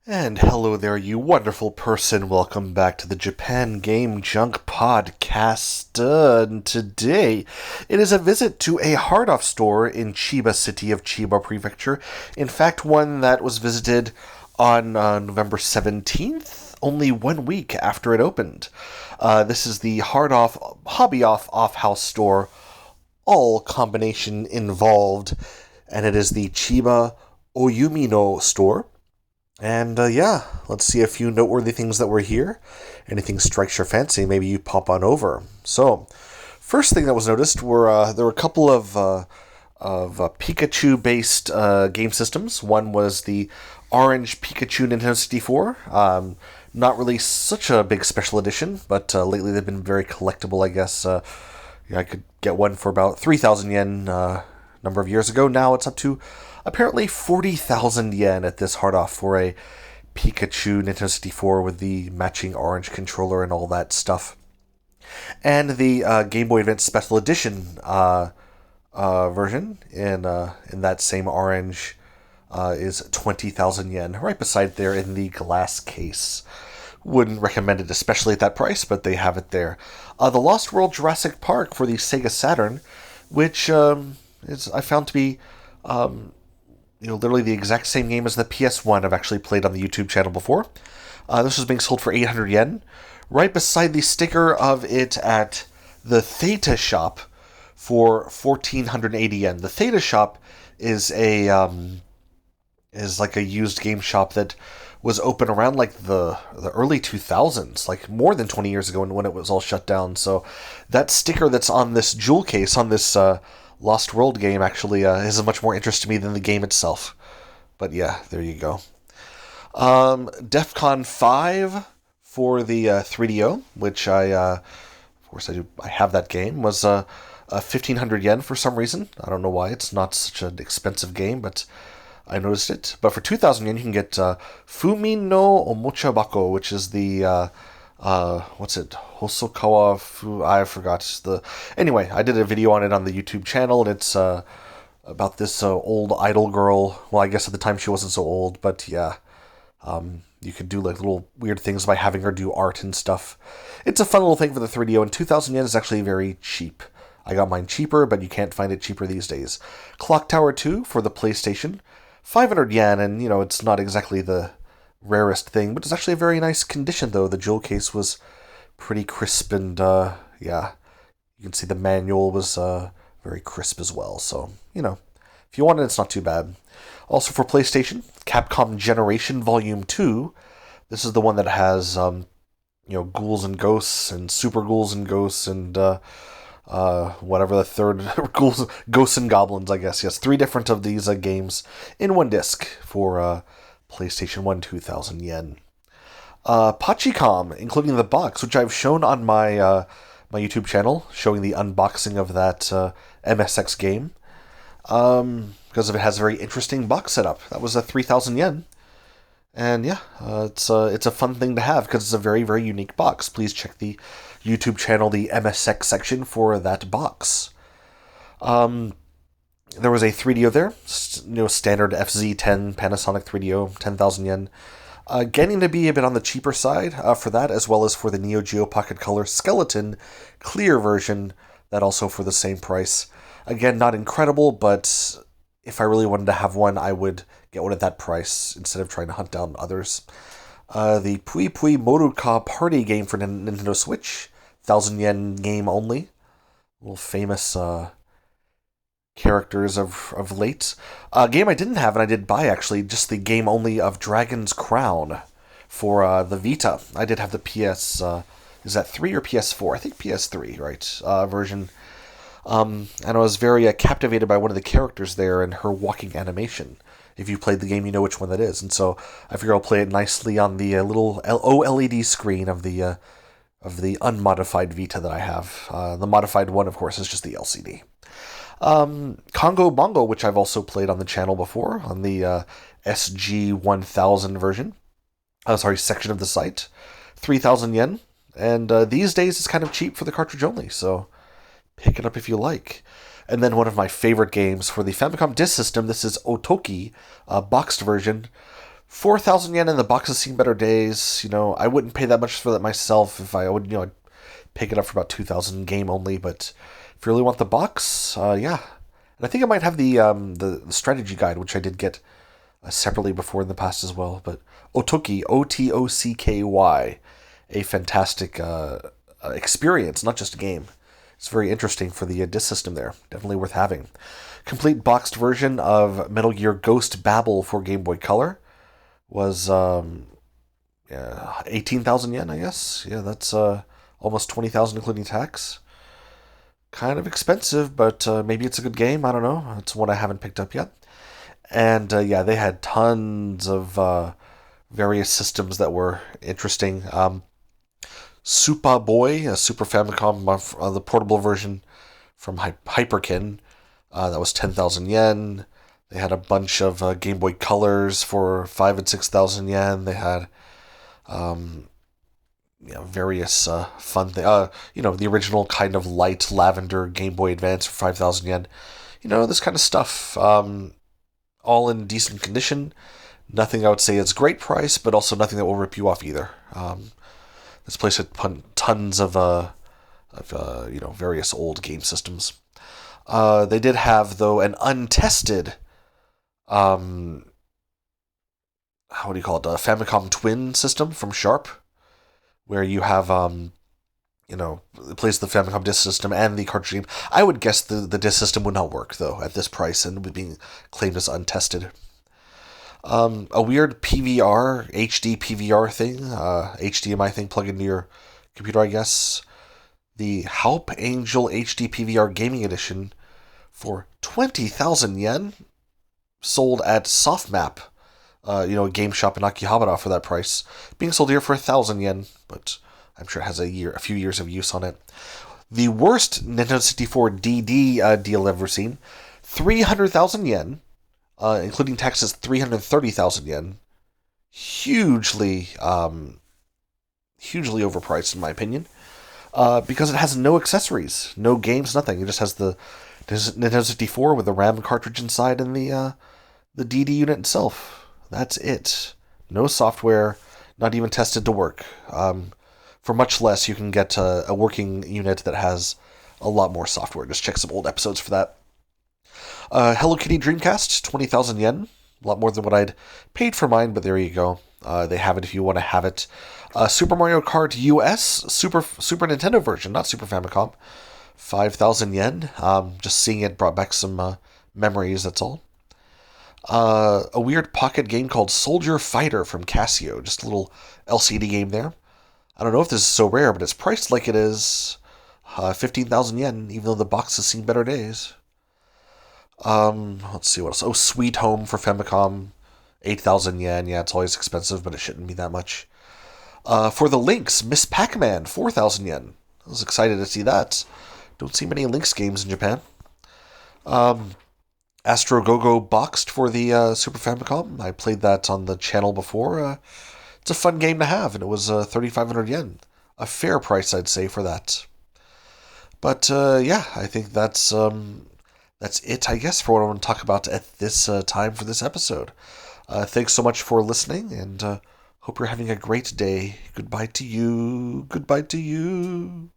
And hello there, you wonderful person. Welcome back to the Japan Game Junk Podcast. And today, it is a visit to a hard-off store in Chiba City of Chiba Prefecture. In fact, one that was visited on November 17th, only 1 week after it opened. This is the hard-off, hobby-off house store, all combination involved, and it is the Chiba Oyumino store. And yeah, let's see a few noteworthy things that were here. Anything strikes your fancy, maybe you pop on over. So, first thing that was noticed were there were a couple of Pikachu-based game systems. One was the Orange Pikachu Nintendo 64. Not really such a big special edition, but lately they've been very collectible, I guess. Yeah, I could get one for about 3,000 yen a number of years ago. Now it's up to apparently 40,000 yen at this hard off for a Pikachu Nintendo 64 with the matching orange controller and all that stuff. And the Game Boy Advance Special Edition version in that same orange is 20,000 yen, right beside there in the glass case. Wouldn't recommend it, especially at that price, but they have it there. The Lost World Jurassic Park for the Sega Saturn, which is I found to be literally the exact same game as the PS1 I've actually played on the YouTube channel before. This was being sold for 800 yen, right beside the sticker of it at the Theta Shop for 1,480 yen. The Theta Shop is like a used game shop that was open around like the early 2000s, like more than 20 years ago when it was all shut down. So that sticker that's on this jewel case on this Lost World game actually is of much more interest to me than the game itself. But yeah, there you go. DEF CON 5 for the 3DO, which of course I have that game, was 1,500 yen for some reason. I don't know why. It's not such an expensive game, but I noticed it. But for 2,000 yen, you can get Fumi no Omocha Bako, which is the what's it? Hosokawa Fu. I forgot the. Anyway, I did a video on it on the YouTube channel, and it's about this old idol girl. Well, I guess at the time she wasn't so old, but yeah, you could do like little weird things by having her do art and stuff. It's a fun little thing for the 3DO, and 2,000 yen is actually very cheap. I got mine cheaper, but you can't find it cheaper these days. Clock Tower 2 for the PlayStation, 500 yen, and it's not exactly the rarest thing, but it's actually a very nice condition, though. The jewel case was pretty crisp, and yeah, you can see the manual was very crisp as well. So, if you want it, it's not too bad. Also for PlayStation, Capcom Generation Volume 2. This is the one that has, ghouls and ghosts, and super ghouls and ghosts, and whatever the third, ghosts and goblins, I guess. Yes, 3 different of these games in one disc for PlayStation 1, 2,000 yen. Pachicom, including the box, which I've shown on my my YouTube channel, showing the unboxing of that MSX game, because it has a very interesting box setup. That was 3,000 yen. And yeah, it's a fun thing to have because it's a very, very unique box. Please check the YouTube channel, the MSX section, for that box. There was a 3DO there, standard FZ10 Panasonic 3DO, 10,000 yen. Getting to be a bit on the cheaper side for that, as well as for the Neo Geo Pocket Color Skeleton clear version, that also for the same price. Again, not incredible, but if I really wanted to have one, I would get one at that price instead of trying to hunt down others. The Pui Pui Moruka Party game for Nintendo Switch, 1,000 yen game only. A little famous characters of late. A game I didn't have, and I did buy actually, just the game only of Dragon's Crown for the Vita. I did have the PS, is that 3 or PS4? I think PS3, right, version. And I was very captivated by one of the characters there and her walking animation. If you played the game, you know which one that is. And so I figure I'll play it nicely on the little OLED screen of the unmodified Vita that I have. The modified one, of course, is just the LCD. Congo Bongo, which I've also played on the channel before, on the SG-1000 version. Section of the site. 3,000 yen. And these days it's kind of cheap for the cartridge only, so pick it up if you like. And then one of my favorite games for the Famicom Disk System, this is Otoki, a boxed version, 4,000 yen in the box has seen better days. I wouldn't pay that much for that myself. If I would, I'd pick it up for about 2,000 game only. But if you really want the box, yeah. And I think I might have the strategy guide, which I did get separately before in the past as well. But Otoki, Otokky, a fantastic experience, not just a game. It's very interesting for the disc system there. Definitely worth having. Complete boxed version of Metal Gear Ghost Babel for Game Boy Color was 18,000 yen, I guess. Yeah, that's almost 20,000 including tax. Kind of expensive, but maybe it's a good game. I don't know. It's one I haven't picked up yet. And yeah, they had tons of various systems that were interesting. Supa Boy, a Super Famicom, the portable version from Hyperkin, that was 10,000 yen. They had a bunch of Game Boy Colors for 5 and 6,000 yen. They had various fun things. The original kind of light lavender Game Boy Advance for 5,000 yen. This kind of stuff. All in decent condition. Nothing I would say is great price, but also nothing that will rip you off either. This place had tons of various old game systems. They did have, though, an untested, how do you call it, a Famicom Twin system from Sharp, where you have, it plays the Famicom disk system and the cartridge game. I would guess the disk system would not work, though, at this price, and would be claimed as untested. A weird PVR, HD PVR thing, HDMI thing, plug into your computer, I guess. The Halp Angel HD PVR Gaming Edition for 20,000 yen, sold at Softmap, a game shop in Akihabara for that price. Being sold here for 1,000 yen, but I'm sure it has a few years of use on it. The worst Nintendo 64 DD deal I've ever seen, 300,000 yen, including taxes 330,000 yen. Hugely overpriced in my opinion, because it has no accessories, no games, nothing. It just has the Nintendo 64 with the RAM cartridge inside and the DD unit itself. That's it. No software, not even tested to work. For much less, you can get a working unit that has a lot more software. Just check some old episodes for that. Hello Kitty Dreamcast, 20,000 yen. A lot more than what I'd paid for mine, but there you go. They have it if you want to have it. Super Mario Kart US, Super Nintendo version, not Super Famicom. 5,000 yen. Just seeing it brought back some memories, that's all. A weird pocket game called Soldier Fighter from Casio. Just a little LCD game there. I don't know if this is so rare, but it's priced like it is 15,000 yen, even though the box has seen better days. Let's see what else. Oh, Sweet Home for Famicom, 8,000 yen. Yeah, it's always expensive, but it shouldn't be that much. For the Lynx, Miss Pac-Man, 4,000 yen. I was excited to see that. Don't see many Lynx games in Japan. Astro Go-Go boxed for the Super Famicom. I played that on the channel before. It's a fun game to have, and it was 3,500 yen. A fair price, I'd say, for that. But yeah, I think that's it, I guess, for what I want to talk about at this time for this episode. Thanks so much for listening, and hope you're having a great day. Goodbye to you. Goodbye to you.